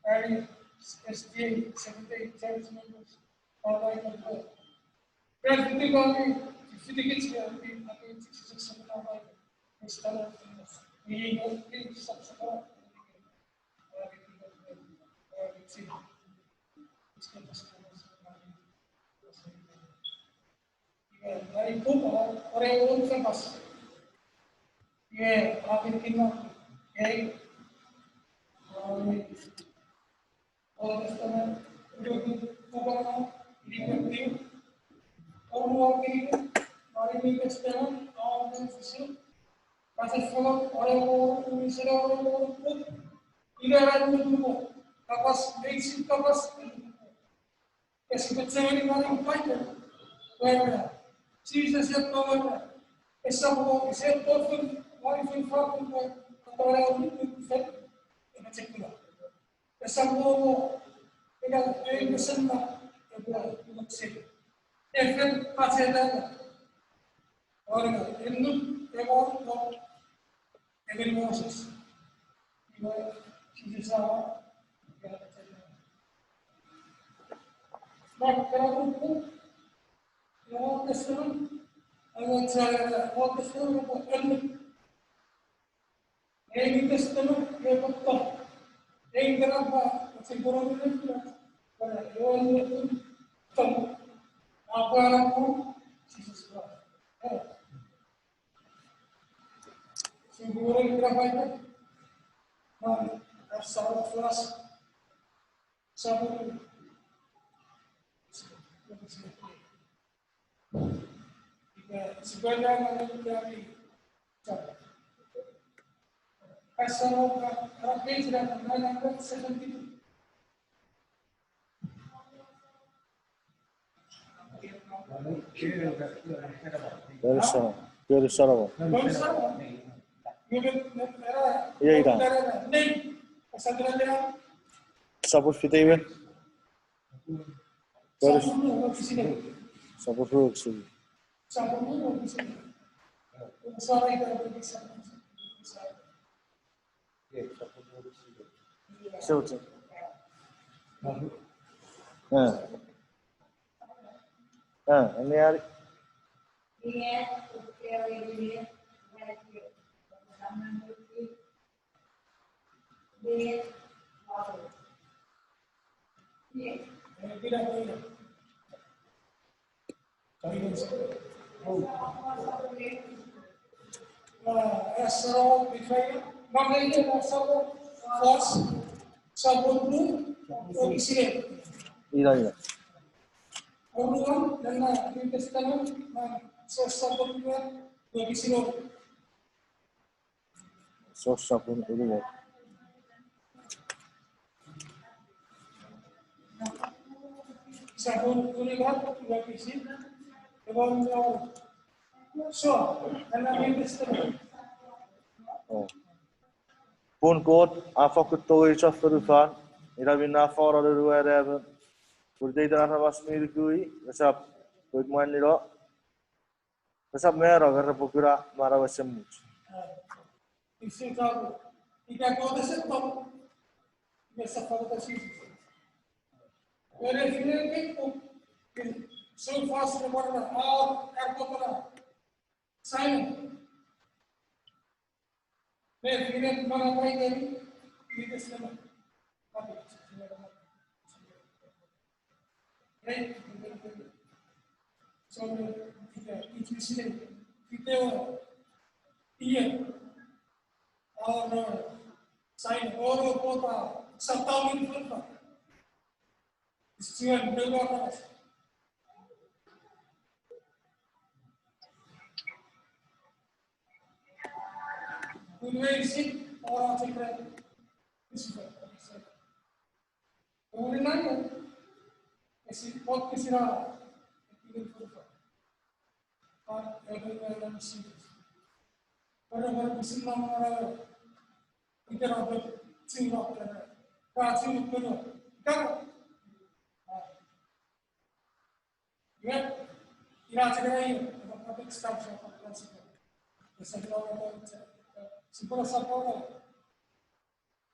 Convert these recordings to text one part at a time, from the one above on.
Agat SDA Church members, all right, sedikit sekali tapi sebenarnya setelah ini sebenarnya dari itu orang kan pas ya akhir kita ya orang Kristen udah bukan ini orang ini hari ini Kristen orang Kristen masih semua orang pun tidak ada dulu kapas basic kapas especially orang Python where Jesus said power esau said perfect life in fallen orang itu ceklah esau tidak bersama dengan sih Efred Meseinu orang itu emang Ewe Moses Jesus sama nah kalau itu orang Kristen orang cara orang Kristen yang Kristen yang betul yang berapa sempurna itu pada orang itu tahu apa aku Jesus sempurna berapa itu asal kelas satu sebenarnya dari asal rakyat tidak mengenal seperti itu. Dari sana. Iya ida. Sabut kita ini. Sabut sih. Setan. Ini hari. Asal bifai, maknanya asal fos, sabun blue, oksigen. Iya. Orang dan investasi, sabun blue, oksigen. Sabun itu. Sabun blue, oksigen. এবং Pun kot afak tu itu fan Irabi na fora do whatever. Kurde ida na was mirgui. Besap kuit maniro. Besap mero karena pukura mara wasemut. Isso então, e que acontece então, nessa falta de ele finalmente que são fácil agora a contra sai ele finalmente não vai ter e desse não right so it is video here और sign और होता सत्तावन foot Steven developer उनमें इसी और आचरण है इसी पर और नहीं है इसी बहुत किसी ना इधर फुट और एवं इसी और किसी ना हमारा इधर आप चिंगा करना काची करना क्या ये इलाज कराइए अपना एक स्टाफ से अपना सीखो ऐसा लोगों को सीखो सबको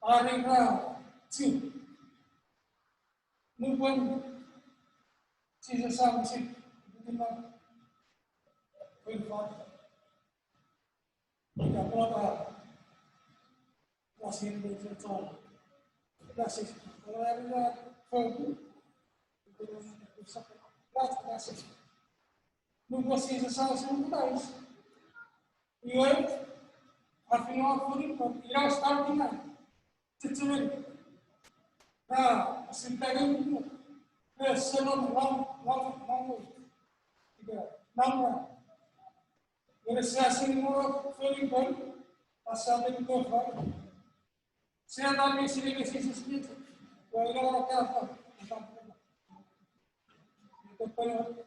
आने का चीज नुकसान चीज़ें सब चीज बिना कोई बात क्या बोला Masih berjuang, masih berada fokus, masih nunggu sisa sesuatu Iwan, akhirnya aku irau starting lah, cecil. Nah, sintakan itu, selon long, nama, bersiasat murah, fokus, asal itu fokus. Setan di sini ke sisi sedikit, walau orang kafir, itu perlu.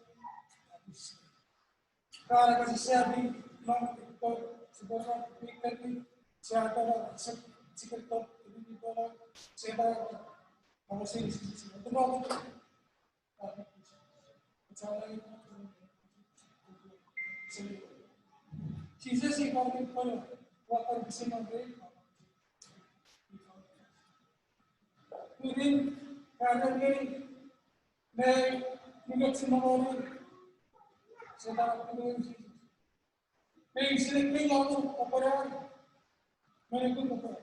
Kalau kasih serbi, mang itu sebenarnya pikir ni, setan sikit top ini bola, setan kalau sini itu bagus. Cara itu, चीजें सीखने पर walker किसी न दे Within parallel, may next tomorrow, so that may select out opera, may good opera.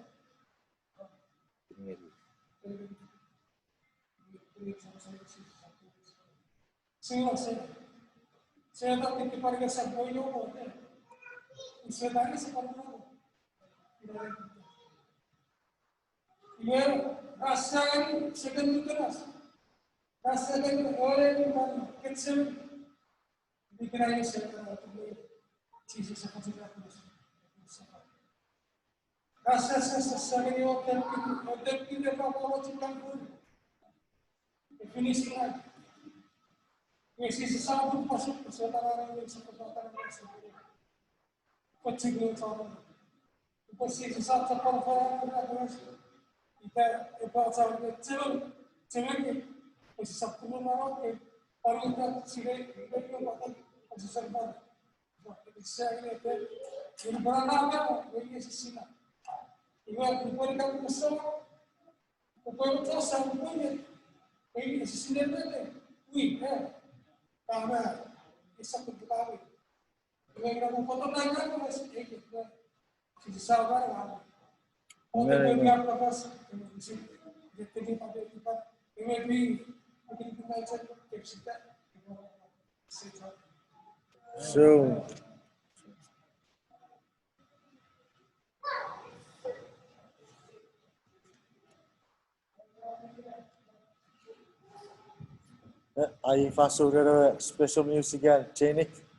Saya tak fikir pada sebuah apa, saya tak kisah pada Ia rasakan second keras, rasakan oleh yang kecil, dikira setan itu cici seperti apa? Rasa sesuatu yang tidak apa-apa ciptaan pun, definisi lagi. Isi sesuatu masuk setan orang yang seperti apa yang kecil itu orang. Isi sesuatu performa berapa? Kita bahasa cewek itu sepuluh orang ke paling tak sih itu bahkan serba bisa ini itu berapa ini sisina ini bukan besar bukan besar punya ini sisina itu karena bisa berkali ini kalau foto tanya masih itu sisi sabar Orang yang berapa sih? Jadi pada kita ini mungkin kita cek kita So, I faço special music and technique.